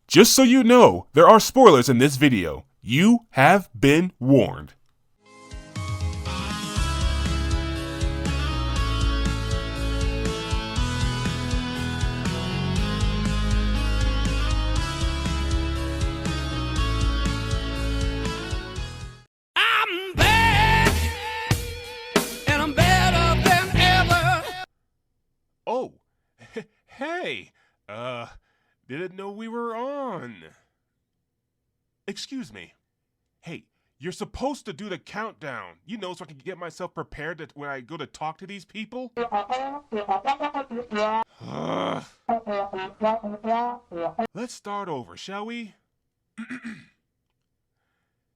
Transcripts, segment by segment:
Just so you know, there are spoilers in this video. You have been warned. I'm bad, and I'm better than ever. Oh, hey, didn't know we were on. Excuse me. Hey, you're supposed to do the countdown, so I can get myself prepared when I go to talk to these people. Let's start over, shall we?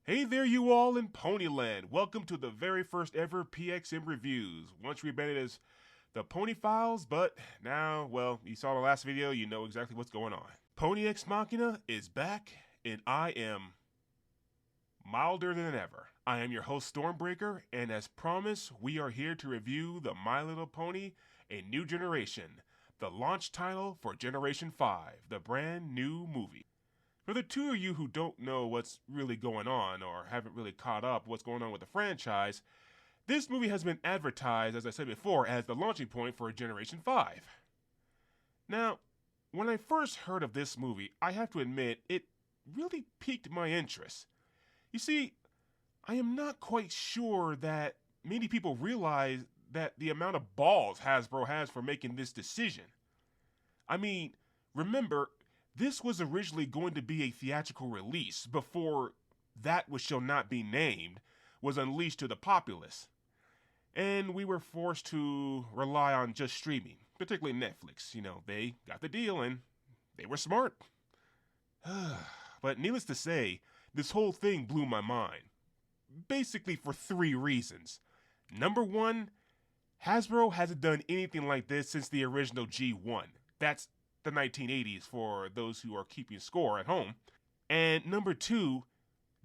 Hey there, you all in Ponyland. Welcome to the very first ever PXM Reviews. Once rebranded as the Pony Files, but now, well, you saw the last video, you know exactly what's going on. Pony Ex-Machina is back, and I am milder than ever. I am your host, Stormbreaker, and as promised, we are here to review the My Little Pony: A New Generation, the launch title for Generation 5, the brand new movie. For the two of you who don't know what's really going on or haven't really caught up what's going on with the franchise, this movie has been advertised, as I said before, as the launching point for Generation 5. Now, when I first heard of this movie, I have to admit, it really piqued my interest. You see, I am not quite sure that many people realize that the amount of balls Hasbro has for making this decision. I mean, remember, this was originally going to be a theatrical release before that which shall not be named was unleashed to the populace. And we were forced to rely on just streaming, particularly Netflix. They got the deal and they were smart. But needless to say, this whole thing blew my mind. Basically for three reasons. Number one, Hasbro hasn't done anything like this since the original G1. That's the 1980s for those who are keeping score at home. And number two,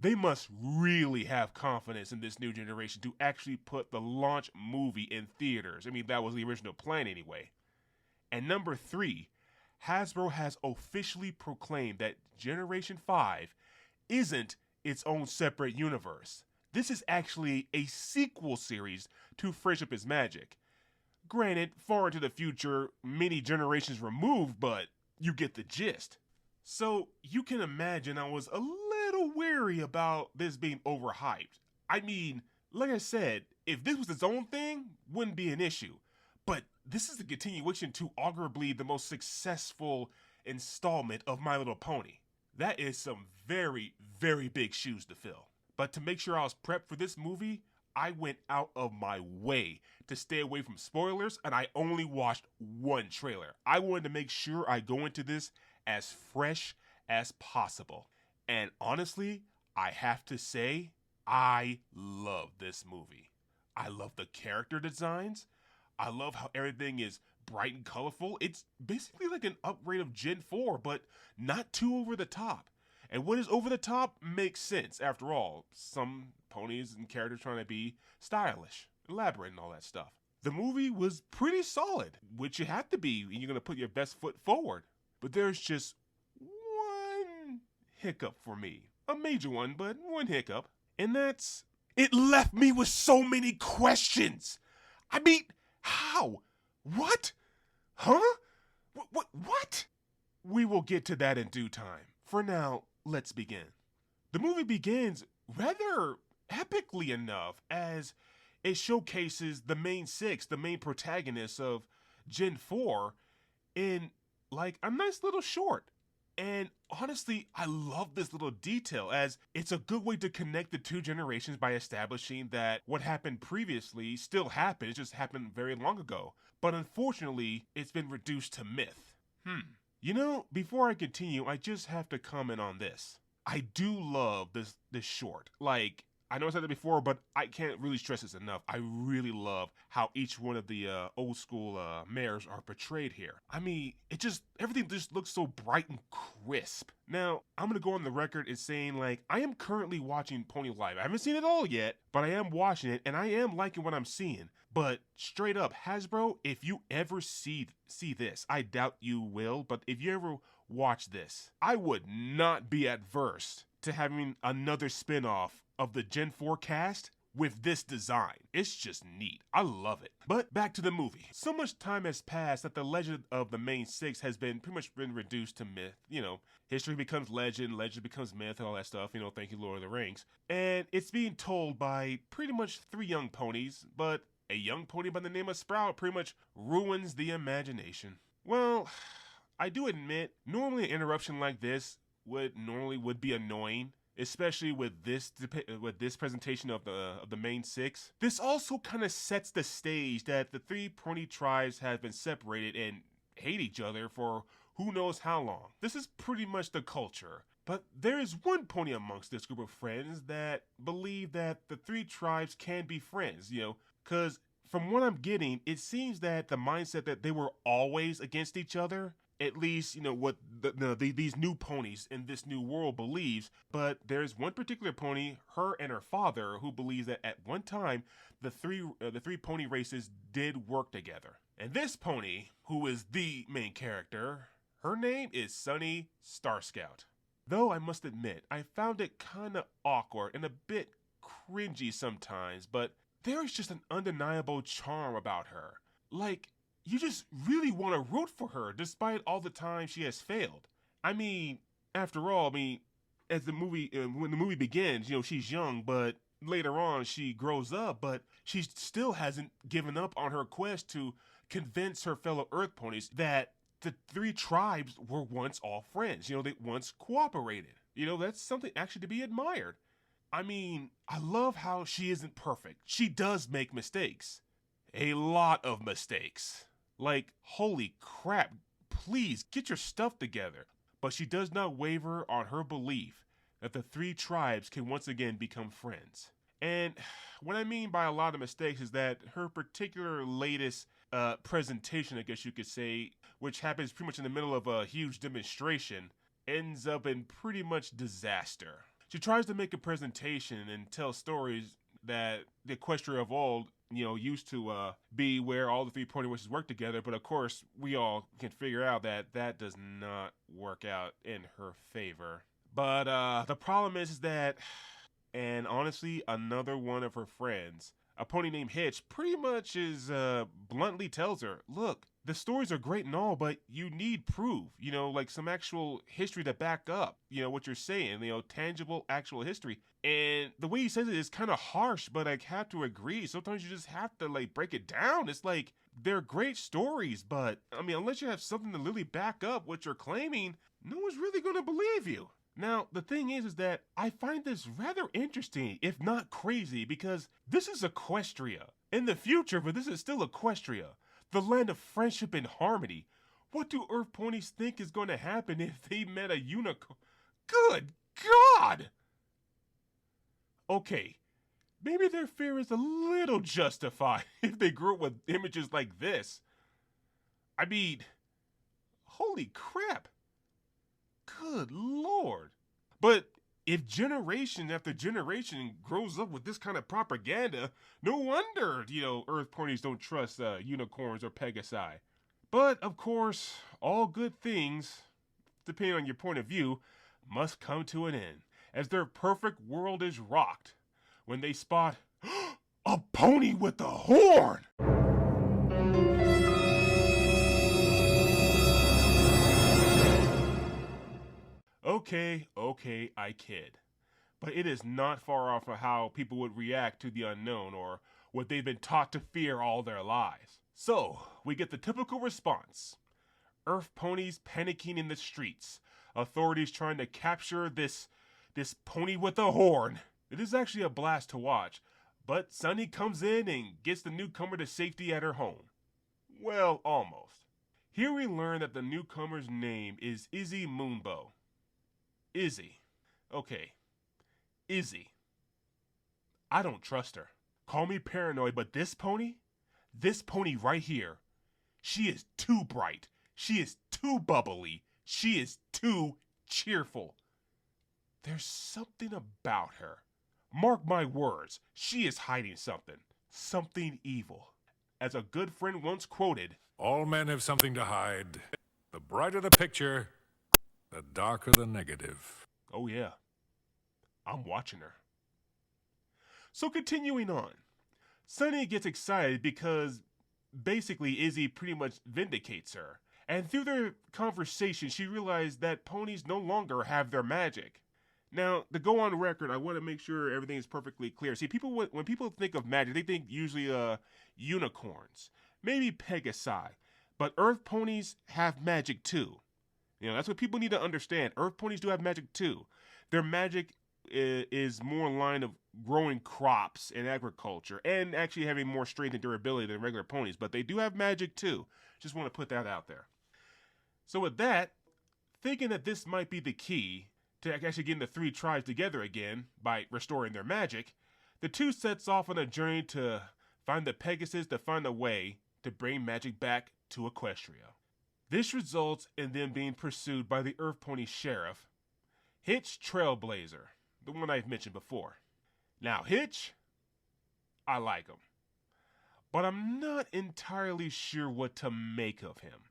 they must really have confidence in this new generation to actually put the launch movie in theaters. I mean, that was the original plan anyway. And number three, Hasbro has officially proclaimed that Generation 5 isn't its own separate universe. This is actually a sequel series to Friendship is Magic. Granted, far into the future, many generations removed, but you get the gist. So you can imagine I was a little wary about this being overhyped. I mean, like I said, if this was its own thing, wouldn't be an issue. But this is the continuation to arguably the most successful installment of My Little Pony. That is some very, very big shoes to fill. But to make sure I was prepped for this movie, I went out of my way to stay away from spoilers, and I only watched one trailer. I wanted to make sure I go into this as fresh as possible. And honestly, I have to say, I love this movie. I love the character designs. I love how everything is bright and colorful. It's basically like an upgrade of Gen 4, but not too over the top. And what is over the top makes sense. After all, some ponies and characters trying to be stylish, elaborate, and all that stuff. The movie was pretty solid, which you have to be when you're going to put your best foot forward. But there's just one hiccup for me. A major one, but one hiccup. And that's, it left me with so many questions. I mean, how? What? Huh? What? We will get to that in due time. For now, let's begin. The movie begins rather epically enough, as it showcases the main six, the main protagonists of Gen 4, in like a nice little short. And honestly, I love this little detail, as it's a good way to connect the two generations by establishing that what happened previously still happened. It just happened very long ago. But unfortunately, it's been reduced to myth. Before I continue, I just have to comment on this. I do love this short. Like, I know I said that before, but I can't really stress this enough. I really love how each one of the old school mares are portrayed here. I mean, everything just looks so bright and crisp. Now, I'm gonna go on the record as saying, like, I am currently watching Pony Live. I haven't seen it all yet, but I am watching it, and I am liking what I'm seeing. But straight up, Hasbro, if you ever see this, I doubt you will, but if you ever watch this. I would not be adverse to having another spin-off of the Gen 4 cast with this design. It's just neat. I love it. But back to the movie. So much time has passed that the legend of the main six has been pretty much been reduced to myth. You know, history becomes legend, legend becomes myth, and all that stuff. You know, thank you, Lord of the Rings. And it's being told by pretty much three young ponies, but a young pony by the name of Sprout pretty much ruins the imagination. Well, I do admit, normally an interruption like this would be annoying, especially with this presentation of the main six. This also kind of sets the stage that the three pony tribes have been separated and hate each other for who knows how long. This is pretty much the culture. But there is one pony amongst this group of friends that believe that the three tribes can be friends, you know, because from what I'm getting, it seems that the mindset that they were always against each other, at least, you know, what these new ponies in this new world believes. But there's one particular pony, her and her father, who believes that at one time the three pony races did work together. And this pony, who is the main character, her name is Sunny Starscout. Though I must admit, I found it kind of awkward and a bit cringy sometimes, but there is just an undeniable charm about her. Like, you just really want to root for her despite all the times she has failed. I mean, after all, as the movie, when the movie begins, you know, she's young, but later on she grows up, but she still hasn't given up on her quest to convince her fellow Earth ponies that the three tribes were once all friends. You know, they once cooperated. You know, that's something actually to be admired. I mean, I love how she isn't perfect. She does make mistakes. A lot of mistakes. Like, holy crap, please get your stuff together. But she does not waver on her belief that the three tribes can once again become friends. And what I mean by a lot of mistakes is that her particular latest presentation, I guess you could say, which happens pretty much in the middle of a huge demonstration, ends up in pretty much disaster. She tries to make a presentation and tell stories that the Equestria of old, you know, used to be where all the three pony races work together, but of course, we all can figure out that that does not work out in her favor. But the problem is that, and honestly, another one of her friends, a pony named Hitch, pretty much bluntly tells her, look, the stories are great and all, but you need proof, you know, like some actual history to back up, you know, what you're saying, you know, tangible, actual history. And the way he says it is kind of harsh, but I have to agree. Sometimes you just have to, like, break it down. It's like, they're great stories, but, I mean, unless you have something to really back up what you're claiming, no one's really going to believe you. Now, the thing is that I find this rather interesting, if not crazy, because this is Equestria. In the future, but this is still Equestria, the land of friendship and harmony. What do Earth ponies think is going to happen if they met a unicorn? Good God! Okay, maybe their fear is a little justified if they grew up with images like this. I mean, holy crap. Good Lord. But if generation after generation grows up with this kind of propaganda, no wonder, you know, Earth ponies don't trust unicorns or pegasi. But, of course, all good things, depending on your point of view, must come to an end, as their perfect world is rocked when they spot a pony with a horn! Okay, I kid. But it is not far off of how people would react to the unknown or what they've been taught to fear all their lives. So, we get the typical response. Earth ponies panicking in the streets. Authorities trying to capture this pony with a horn. It is actually a blast to watch, but Sunny comes in and gets the newcomer to safety at her home. Well, almost. Here we learn that the newcomer's name is Izzy Moonbow. Izzy. Okay. Izzy. I don't trust her. Call me paranoid, but this pony right here, she is too bright. She is too bubbly. She is too cheerful. There's something about her. Mark my words, she is hiding something. Something evil. As a good friend once quoted, all men have something to hide. The brighter the picture, the darker the negative. Oh yeah, I'm watching her. So continuing on, Sunny gets excited because basically Izzy pretty much vindicates her. And through their conversation, she realized that ponies no longer have their magic. Now, to go on record, I want to make sure everything is perfectly clear. See, when people think of magic, they think usually unicorns, maybe pegasi, but Earth ponies have magic too. You know, that's what people need to understand. Earth ponies do have magic too. Their magic is more in line of growing crops and agriculture and actually having more strength and durability than regular ponies, but they do have magic too. Just want to put that out there. So with that, thinking that this might be the key to actually getting the three tribes together again by restoring their magic, the two sets off on a journey to find the Pegasus to find a way to bring magic back to Equestria. This results in them being pursued by the Earth Pony Sheriff, Hitch Trailblazer, the one I've mentioned before. Now, Hitch, I like him, but I'm not entirely sure what to make of him.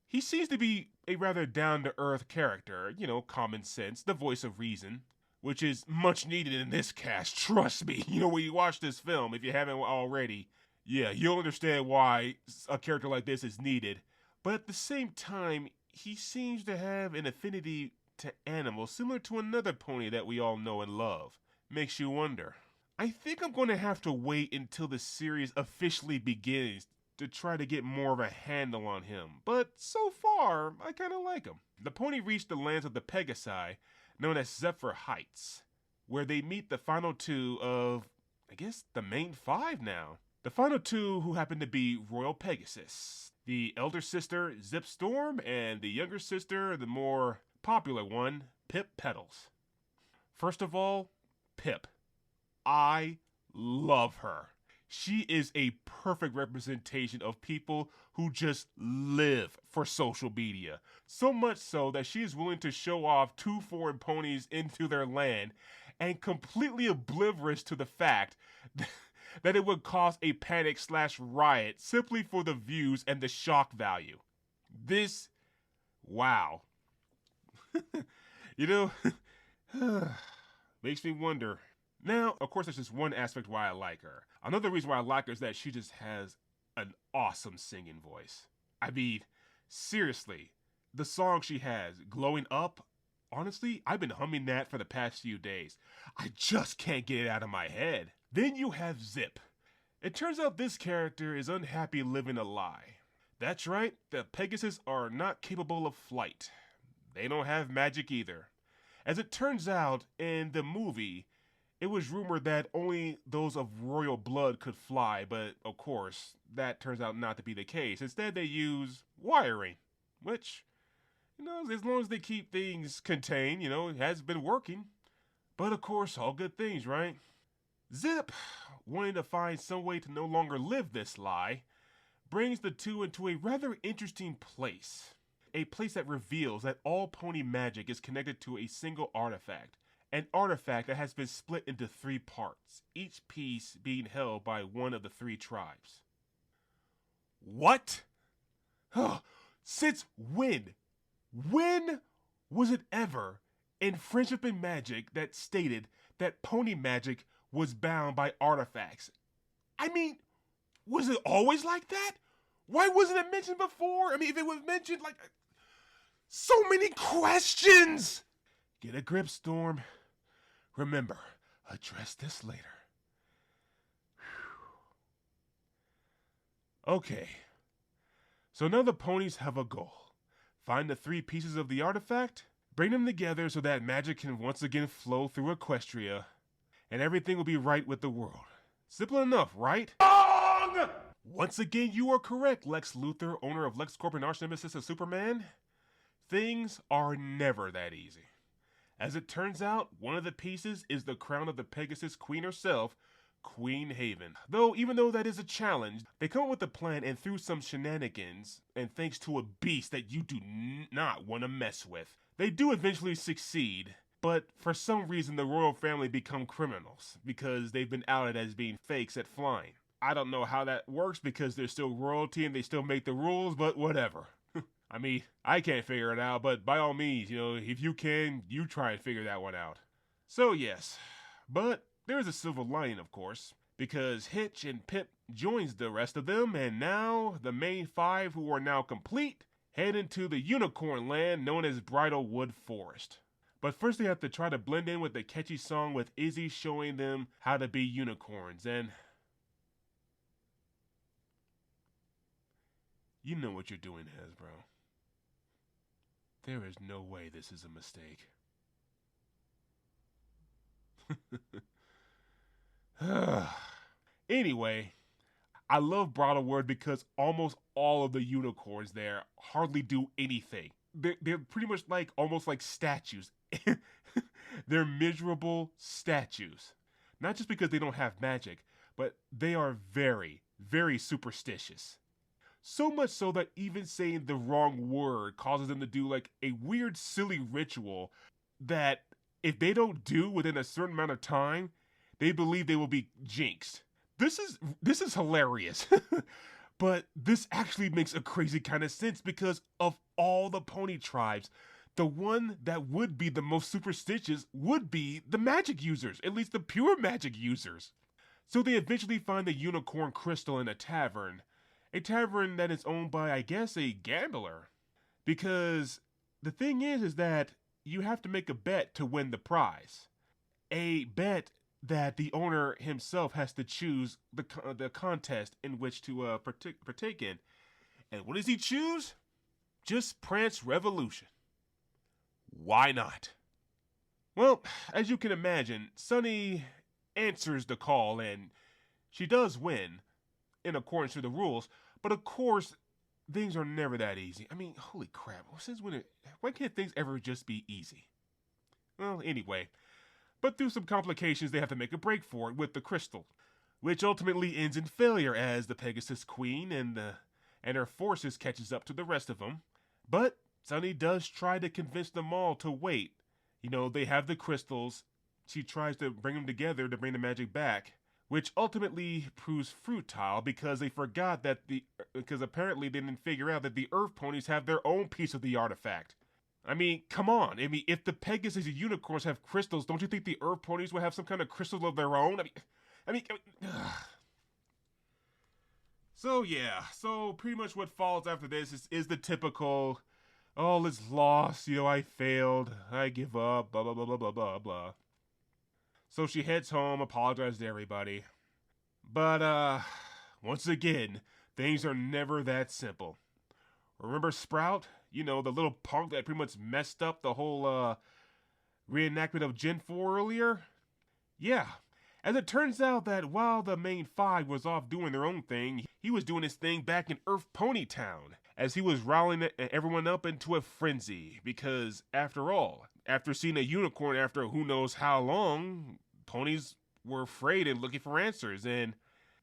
He seems to be a rather down-to-earth character, you know, common sense, the voice of reason, which is much needed in this cast, trust me. You know, when you watch this film, if you haven't already, yeah, you'll understand why a character like this is needed. But at the same time, he seems to have an affinity to animals, similar to another pony that we all know and love. Makes you wonder. I think I'm going to have to wait until the series officially begins to try to get more of a handle on him, but so far, I kind of like him. The pony reached the lands of the Pegasi, known as Zephyr Heights, where they meet the final two of, I guess, the main five now. The final two who happen to be Royal Pegasus, the elder sister, Zip Storm, and the younger sister, the more popular one, Pip Petals. First of all, Pip. I love her. She is a perfect representation of people who just live for social media. So much so that she is willing to show off two foreign ponies into their land and completely oblivious to the fact that it would cause a panic/riot simply for the views and the shock value. This, wow. You know, makes me wonder. Now, of course, there's just one aspect why I like her. Another reason why I like her is that she just has an awesome singing voice. I mean, seriously, the song she has, Glowing Up, honestly, I've been humming that for the past few days. I just can't get it out of my head. Then you have Zip. It turns out this character is unhappy living a lie. That's right, the Pegasus are not capable of flight. They don't have magic either. As it turns out, in the movie, it was rumored that only those of royal blood could fly, but of course, that turns out not to be the case. Instead, they use wiring, which, you know, as long as they keep things contained, you know, it has been working. But of course, all good things, right? Zip, wanting to find some way to no longer live this lie, brings the two into a rather interesting place. A place that reveals that all pony magic is connected to a single artifact. An artifact that has been split into 3 parts, each piece being held by one of the 3 tribes. What? Since when? When was it ever in Friendship and Magic that stated that pony magic was bound by artifacts? I mean, was it always like that? Why wasn't it mentioned before? I mean, if it was mentioned, like, so many questions! Get a grip, Storm. Remember, address this later. Whew. Okay. So now the ponies have a goal. Find the 3 pieces of the artifact, bring them together so that magic can once again flow through Equestria, and everything will be right with the world. Simple enough, right? Wrong! Once again, you are correct, Lex Luthor, owner of LexCorp and arch nemesis of Superman. Things are never that easy. As it turns out, one of the pieces is the crown of the Pegasus Queen herself, Queen Haven. Even though that is a challenge, they come up with a plan, and through some shenanigans, and thanks to a beast that you do not want to mess with, they do eventually succeed. But for some reason, the royal family become criminals because they've been outed as being fakes at flying. I don't know how that works because they're still royalty and they still make the rules, but whatever. I mean, I can't figure it out, but by all means, if you can, you try and figure that one out. So, yes. But there's a silver lining, of course, because Hitch and Pip joins the rest of them, and now the main five, who are now complete, head into the unicorn land known as Bridlewood Forest. But first they have to try to blend in with the catchy song with Izzy showing them how to be unicorns, and you know what you're doing, Hasbro. There is no way this is a mistake. Anyway, I love Bridlewood because almost all of the unicorns there hardly do anything. They're pretty much almost like statues. They're miserable statues. Not just because they don't have magic, but they are very, very superstitious. So much so that even saying the wrong word causes them to do a weird, silly ritual that if they don't do within a certain amount of time, they believe they will be jinxed. This is hilarious. But this actually makes a crazy kind of sense because of all the pony tribes, the one that would be the most superstitious would be the magic users, at least the pure magic users. So they eventually find the unicorn crystal in a tavern that is owned by, I guess, a gambler. Because the thing is that you have to make a bet to win the prize. A bet that the owner himself has to choose the contest in which to partake in. And what does he choose? Just Prance Revolution. Why not? Well, as you can imagine, Sunny answers the call and she does win in accordance to the rules, but of course, things are never that easy. I mean, holy crap, when can't things ever just be easy? Well, anyway, but through some complications, they have to make a break for it with the crystal, which ultimately ends in failure as the Pegasus Queen and her forces catches up to the rest of them. But Sunny does try to convince them all to wait. They have the crystals. She tries to bring them together to bring the magic back, which ultimately proves futile because because apparently they didn't figure out that the Earth Ponies have their own piece of the artifact. I mean, come on. I mean, if the Pegasus and unicorns have crystals, don't you think the Earth Ponies would have some kind of crystal of their own? I mean. So yeah, pretty much what follows after this is the typical, all is lost, I failed, I give up, blah, blah, blah, blah, blah, blah, blah. So she heads home, apologizes to everybody. But, once again, things are never that simple. Remember Sprout? The little punk that pretty much messed up the whole, reenactment of Gen 4 earlier? Yeah. As it turns out that while the main five was off doing their own thing, he was doing his thing back in Earth Pony Town, as he was riling everyone up into a frenzy, because after all, after seeing a unicorn after who knows how long, ponies were afraid and looking for answers, and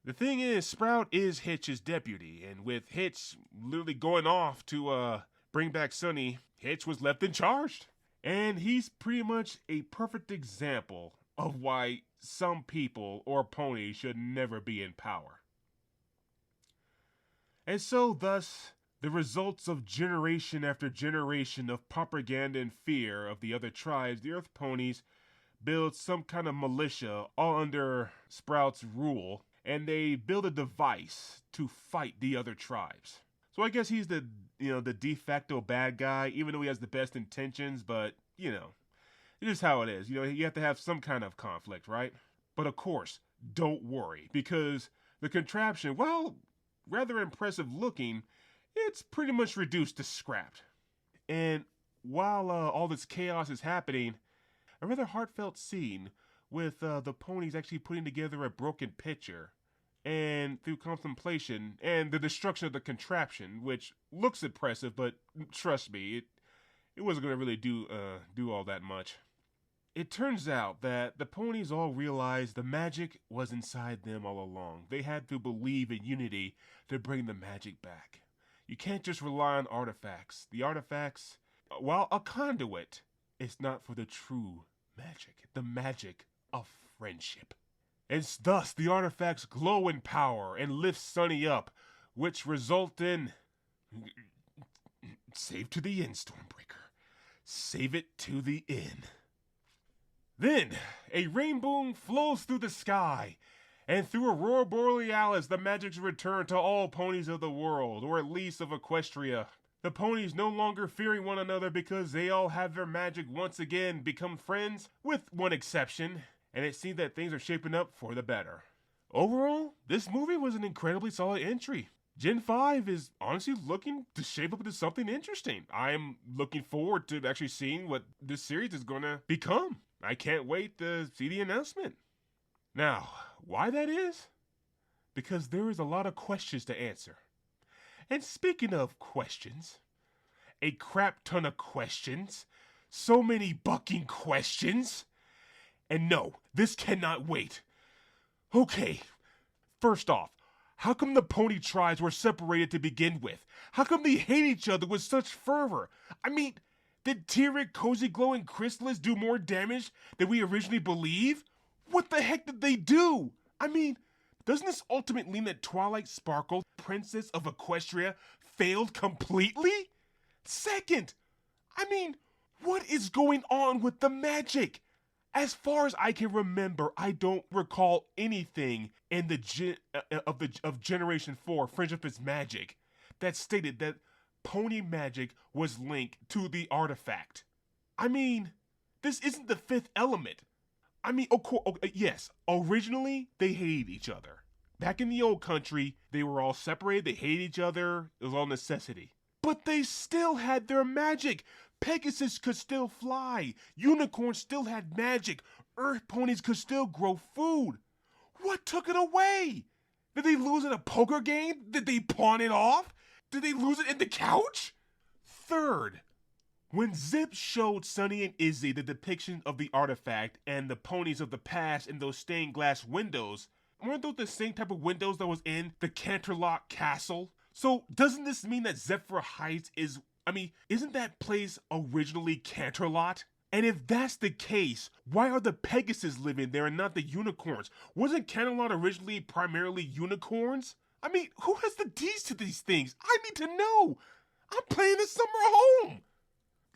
the thing is, Sprout is Hitch's deputy, and with Hitch literally going off to bring back Sunny, Hitch was left in charge. And he's pretty much a perfect example of why some people or ponies should never be in power. And so, thus, the results of generation after generation of propaganda and fear of the other tribes, the Earth Ponies build some kind of militia all under Sprout's rule, and they build a device to fight the other tribes. So I guess he's the de facto bad guy, even though he has the best intentions, but, it is how it is. You have to have some kind of conflict, right? But of course, don't worry, because the contraption, while rather impressive looking, it's pretty much reduced to scrapped. And while all this chaos is happening, a rather heartfelt scene with the ponies actually putting together a broken pitcher, and through contemplation and the destruction of the contraption, which looks impressive, but trust me, it wasn't going to really do all that much. It turns out that the ponies all realized the magic was inside them all along. They had to believe in unity to bring the magic back. You can't just rely on artifacts. The artifacts, while a conduit, is not for the true magic, the magic of friendship. And thus the artifacts glow in power and lift Sunny up, which result in Save to the end, Stormbreaker. Save it to the end. Then, a rainbow flows through the sky, and through Aurora Borealis, the magics return to all ponies of the world, or at least of Equestria. The ponies no longer fearing one another because they all have their magic once again become friends, with one exception, and it seems that things are shaping up for the better. Overall, this movie was an incredibly solid entry. Gen 5 is honestly looking to shape up into something interesting. I'm looking forward to actually seeing what this series is going to become. I can't wait to see the announcement. Now, why that is? Because there is a lot of questions to answer. And speaking of questions, a crap ton of questions, so many bucking questions, and no, this cannot wait. Okay, first off, how come the pony tribes were separated to begin with? How come they hate each other with such fervor? I mean, did T-Rex, Cozy Glow, and Chrysalis do more damage than we originally believe? What the heck did they do? I mean, doesn't this ultimately mean that Twilight Sparkle, Princess of Equestria, failed completely? Second, I mean, what is going on with the magic? As far as I can remember, I don't recall anything in the of Generation 4, Friendship is Magic, that stated that pony magic was linked to the artifact. I mean, this isn't the fifth element. I mean, yes, originally they hated each other. Back in the old country, they were all separated, they hated each other, it was all necessity. But they still had their magic. Pegasus could still fly. Unicorns still had magic. Earth ponies could still grow food. What took it away? Did they lose in a poker game? Did they pawn it off? Did they lose it in the couch? Third, when Zip showed Sunny and Izzy the depiction of the artifact and the ponies of the past in those stained glass windows, weren't those the same type of windows that was in the Canterlot Castle? So doesn't this mean that Zephyr Heights isn't that place originally Canterlot? And if that's the case, why are the Pegasus living there and not the unicorns? Wasn't Canterlot originally primarily unicorns? I mean, who has the deeds to these things? I need to know. I'm playing this summer home.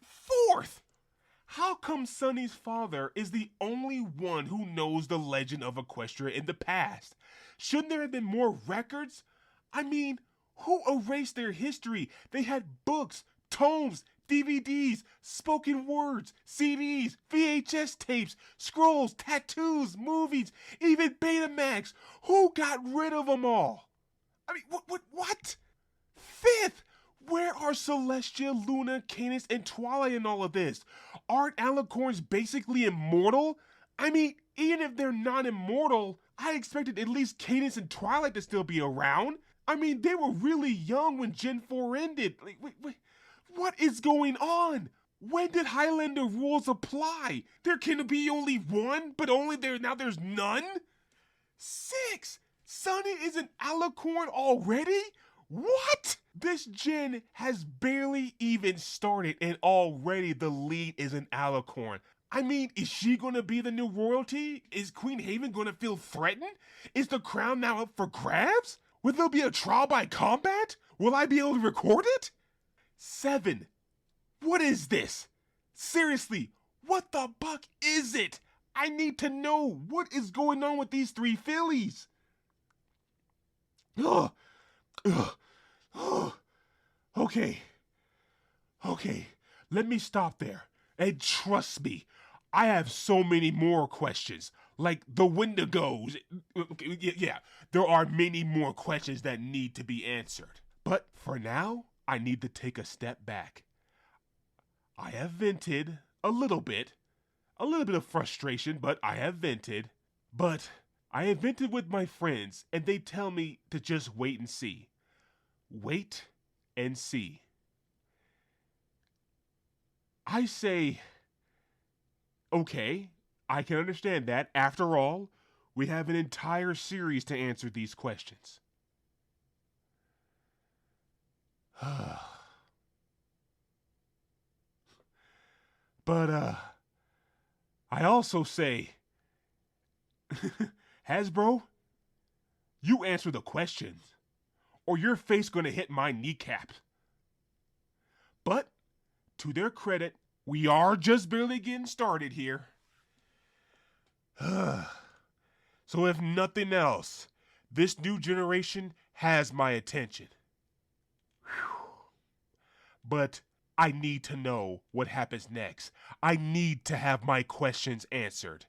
Fourth, how come Sunny's father is the only one who knows the legend of Equestria in the past? Shouldn't there have been more records? I mean, who erased their history? They had books, tomes, DVDs, spoken words, CDs, VHS tapes, scrolls, tattoos, movies, even Betamax. Who got rid of them all? I mean, what? Fifth, where are Celestia, Luna, Canis, and Twilight in all of this? Aren't alicorns basically immortal? I mean, even if they're not immortal, I expected at least Canis and Twilight to still be around. I mean, they were really young when Gen 4 ended. Wait, what is going on? When did Highlander rules apply? There can be only one, but now there's none? 6, Sunny is an alicorn already? What? This gen has barely even started and already the lead is an alicorn. I mean, is she gonna be the new royalty? Is Queen Haven gonna feel threatened? Is the crown now up for grabs? Will there be a trial by combat? Will I be able to record it? 7, what is this? Seriously, what the buck is it? I need to know what is going on with these 3 fillies. Okay, let me stop there. And trust me, I have so many more questions. Like the Wendigos. Yeah, there are many more questions that need to be answered. But for now, I need to take a step back. I have vented a little bit of frustration, but I have vented. But I have vented with my friends, and they tell me to just wait and see. Wait and see. I say, okay, I can understand that. After all, we have an entire series to answer these questions. But, I also say, Hasbro, you answer the questions, or your face gonna hit my kneecap. But to their credit, we are just barely getting started here. So if nothing else, this new generation has my attention. Whew. But I need to know what happens next. I need to have my questions answered.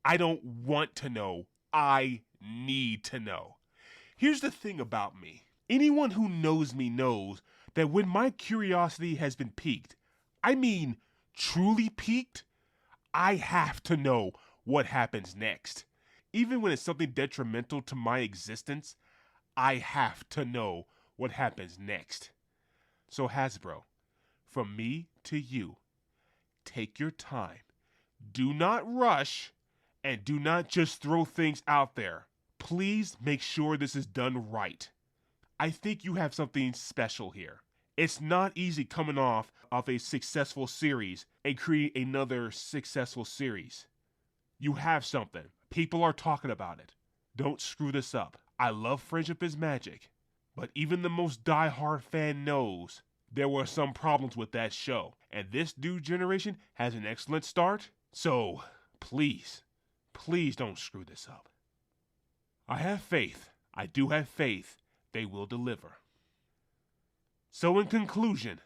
I don't want to know. I need to know. Here's the thing about me. Anyone who knows me knows that when my curiosity has been piqued, I mean truly piqued, I have to know what happens next. Even when it's something detrimental to my existence, I have to know what happens next. So Hasbro, from me to you, take your time. Do not rush, and do not just throw things out there. Please make sure this is done right. I think you have something special here. It's not easy coming off of a successful series and creating another successful series. You have something. People are talking about it. Don't screw this up. I love Friendship is Magic, but even the most diehard fan knows there were some problems with that show. And this new generation has an excellent start. So, please don't screw this up. I have faith. I do have faith they will deliver. So in conclusion,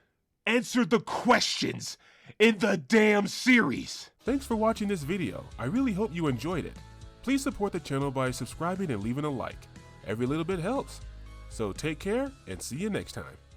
answer the questions in the damn series. Thanks for watching this video. I really hope you enjoyed it. Please support the channel by subscribing and leaving a like. Every little bit helps. So take care and see you next time.